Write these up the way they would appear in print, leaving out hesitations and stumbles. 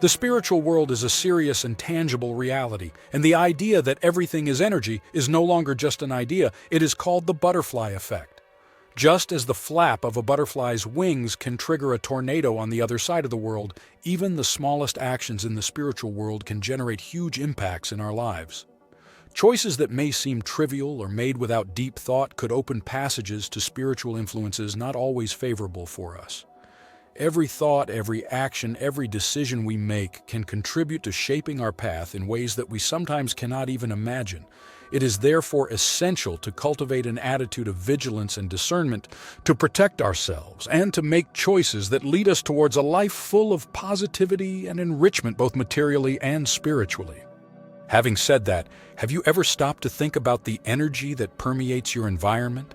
The spiritual world is a serious and tangible reality, and the idea that everything is energy is no longer just an idea, it is called the butterfly effect. Just as the flap of a butterfly's wings can trigger a tornado on the other side of the world, even the smallest actions in the spiritual world can generate huge impacts in our lives. Choices that may seem trivial or made without deep thought could open passages to spiritual influences not always favorable for us. Every thought, every action, every decision we make can contribute to shaping our path in ways that we sometimes cannot even imagine. It is therefore essential to cultivate an attitude of vigilance and discernment, to protect ourselves, and to make choices that lead us towards a life full of positivity and enrichment, both materially and spiritually. Having said that, have you ever stopped to think about the energy that permeates your environment?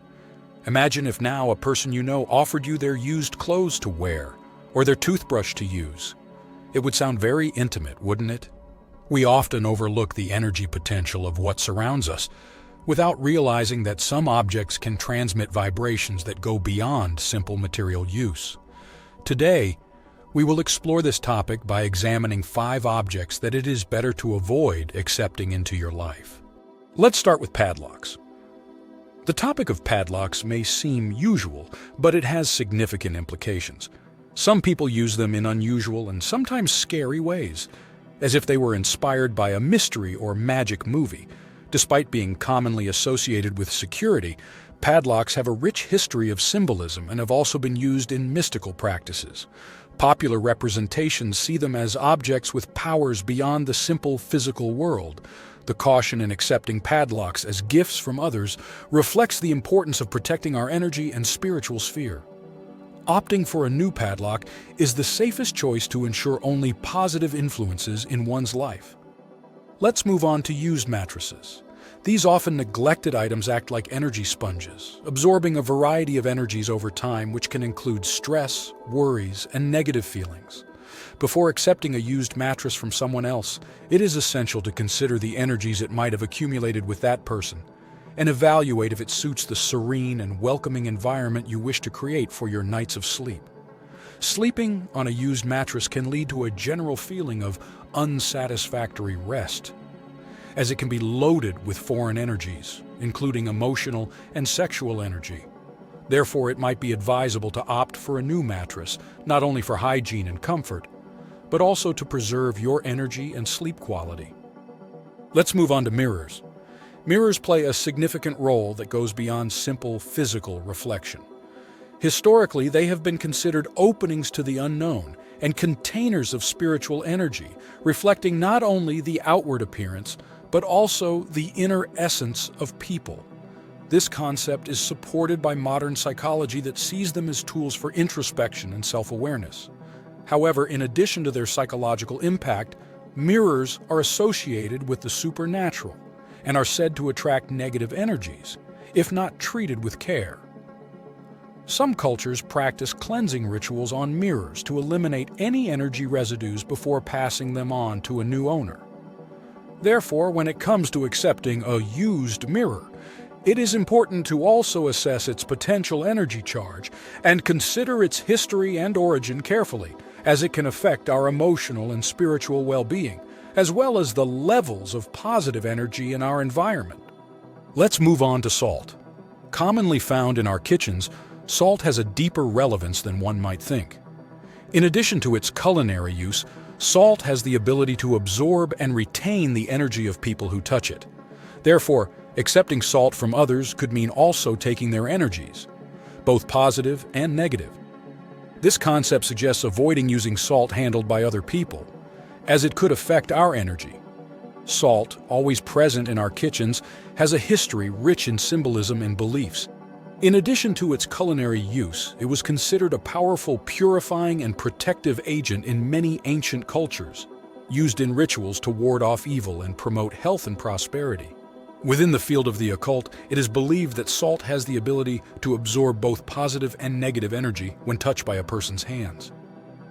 Imagine if now a person you know offered you their used clothes to wear, or their toothbrush to use. It would sound very intimate, wouldn't it? We often overlook the energy potential of what surrounds us, without realizing that some objects can transmit vibrations that go beyond simple material use. Today, we will explore this topic by examining 5 objects that it is better to avoid accepting into your life. Let's start with padlocks. The topic of padlocks may seem usual, but it has significant implications. Some people use them in unusual and sometimes scary ways, as if they were inspired by a mystery or magic movie. Despite being commonly associated with security, padlocks have a rich history of symbolism and have also been used in mystical practices. Popular representations see them as objects with powers beyond the simple physical world. The caution in accepting padlocks as gifts from others reflects the importance of protecting our energy and spiritual sphere. Opting for a new padlock is the safest choice to ensure only positive influences in one's life. Let's move on to used mattresses. These often neglected items act like energy sponges, absorbing a variety of energies over time, which can include stress, worries, and negative feelings. Before accepting a used mattress from someone else, it is essential to consider the energies it might have accumulated with that person and evaluate if it suits the serene and welcoming environment you wish to create for your nights of sleep. Sleeping on a used mattress can lead to a general feeling of unsatisfactory rest, as it can be loaded with foreign energies, including emotional and sexual energy. Therefore, it might be advisable to opt for a new mattress, not only for hygiene and comfort, but also to preserve your energy and sleep quality. Let's move on to mirrors. Mirrors play a significant role that goes beyond simple physical reflection. Historically, they have been considered openings to the unknown and containers of spiritual energy, reflecting not only the outward appearance, but also the inner essence of people. This concept is supported by modern psychology that sees them as tools for introspection and self-awareness. However, in addition to their psychological impact, mirrors are associated with the supernatural and are said to attract negative energies, if not treated with care. Some cultures practice cleansing rituals on mirrors to eliminate any energy residues before passing them on to a new owner. Therefore, when it comes to accepting a used mirror, it is important to also assess its potential energy charge and consider its history and origin carefully, as it can affect our emotional and spiritual well-being, as well as the levels of positive energy in our environment. Let's move on to salt. Commonly found in our kitchens, salt has a deeper relevance than one might think. In addition to its culinary use, salt has the ability to absorb and retain the energy of people who touch it. Therefore, accepting salt from others could mean also taking their energies, both positive and negative. This concept suggests avoiding using salt handled by other people, as it could affect our energy. Salt, always present in our kitchens, has a history rich in symbolism and beliefs. In addition to its culinary use, it was considered a powerful purifying and protective agent in many ancient cultures, used in rituals to ward off evil and promote health and prosperity. Within the field of the occult, it is believed that salt has the ability to absorb both positive and negative energy when touched by a person's hands.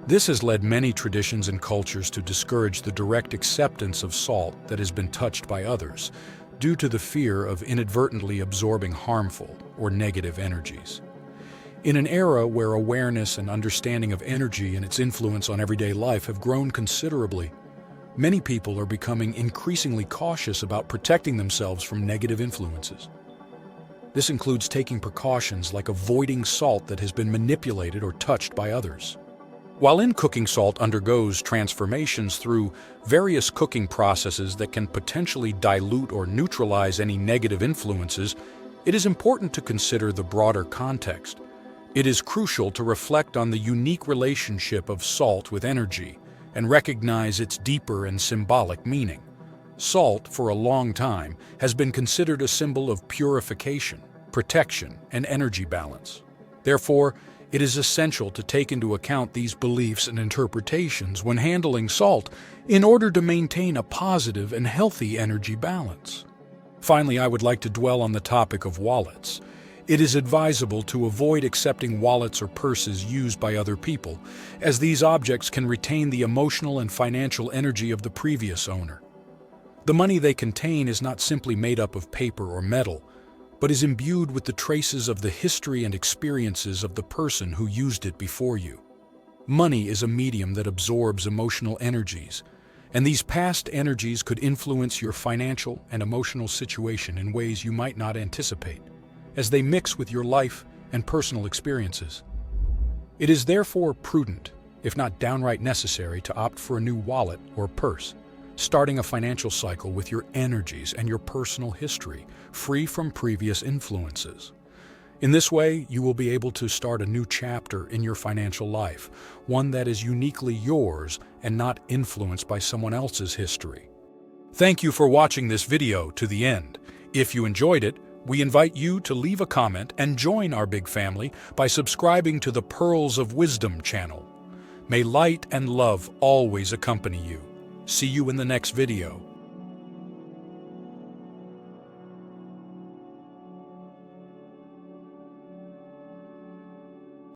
This has led many traditions and cultures to discourage the direct acceptance of salt that has been touched by others, due to the fear of inadvertently absorbing harmful or negative energies. In an era where awareness and understanding of energy and its influence on everyday life have grown considerably, many people are becoming increasingly cautious about protecting themselves from negative influences. This includes taking precautions like avoiding salt that has been manipulated or touched by others. While in-cooking salt undergoes transformations through various cooking processes that can potentially dilute or neutralize any negative influences, it is important to consider the broader context. It is crucial to reflect on the unique relationship of salt with energy and recognize its deeper and symbolic meaning. Salt, for a long time, has been considered a symbol of purification, protection, and energy balance. Therefore, it is essential to take into account these beliefs and interpretations when handling salt in order to maintain a positive and healthy energy balance. Finally, I would like to dwell on the topic of wallets. It is advisable to avoid accepting wallets or purses used by other people, as these objects can retain the emotional and financial energy of the previous owner. The money they contain is not simply made up of paper or metal, but is imbued with the traces of the history and experiences of the person who used it before you. Money is a medium that absorbs emotional energies, and these past energies could influence your financial and emotional situation in ways you might not anticipate, as they mix with your life and personal experiences. It is therefore prudent, if not downright necessary, to opt for a new wallet or purse, starting a financial cycle with your energies and your personal history, free from previous influences. In this way, you will be able to start a new chapter in your financial life, one that is uniquely yours and not influenced by someone else's history. Thank you for watching this video to the end. If you enjoyed it, we invite you to leave a comment and join our big family by subscribing to the Pearls of Wisdom channel. May light and love always accompany you. See you in the next video.